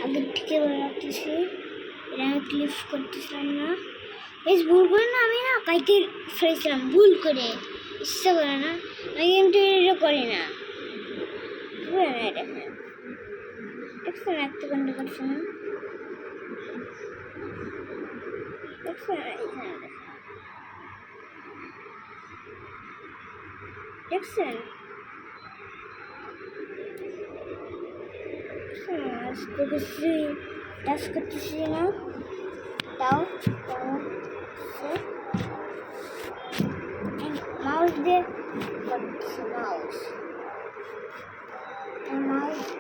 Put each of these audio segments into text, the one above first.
আগের থেকে বানাতেছি। এটা আমি ক্লিপ করতেছিলাম না, বেশ ভুল করে না, আমি না কাইতে ফেলেছিলাম ভুল করে, ইচ্ছা করে না, আমি কিন্তু এটা করি না, বুঝলেন না? এটা দেখছেন এক সেকেন্ড করছে না, দেখছেন এখানে দেখছেন টাচ করতেছি না, তাও মাউস দিয়ে করতেছি, মাউস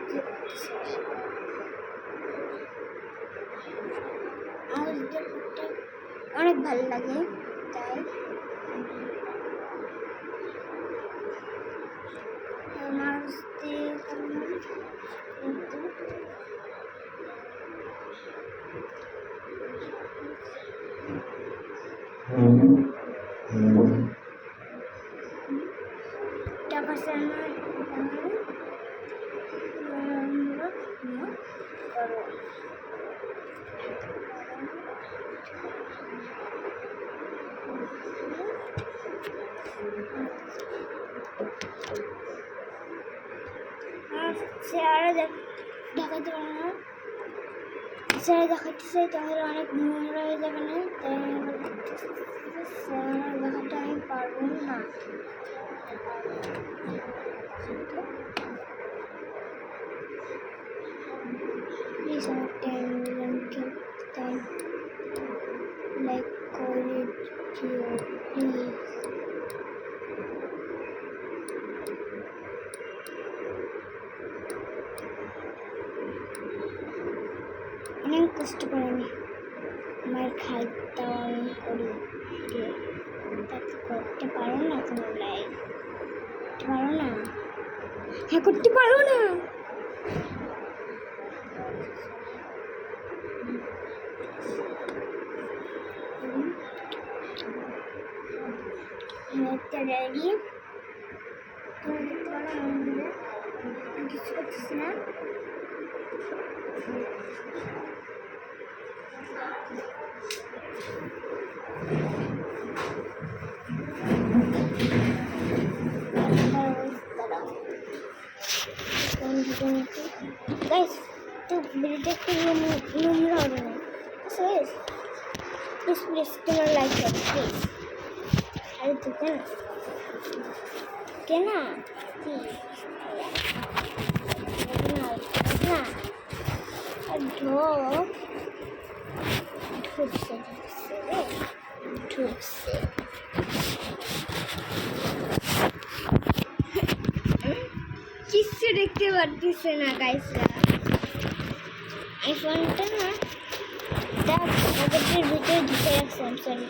দিয়ে করতেছি, মাউস দিয়ে করতে অনেক ভালো লাগে, তাই মাউস দিয়ে টাকা চেহারা দেখাতে পারে না, চেহারা দেখাতে চাই তাহলে অনেক নোংরা হয়ে যাবে না, তাই চেহারা দেখাতে আমি পারবো না। প্লিজ আমার চ্যানেলকে লাইক করে দিও প্লিজ। অনেক কষ্ট করে আমি আমার খাইতে আমি করি, তাকে করতে পারো না, কোনো লাইক করতে পারো না, হ্যাঁ করতে পারো না, রেডি কিছু করতেছি না, গাইস তো ভিডিওটা একটু নোংরা হবে না, প্লিজ প্লিজ প্লিজ তোমার লাইক করো প্লিজ। আরে তো কেন না ঢুকছে কিচ্ছু দেখতে পারতেছে না গাইসরা, আইফোনটা না পকেটের ভিতরে ঢুকে রাখছিলাম, সরি।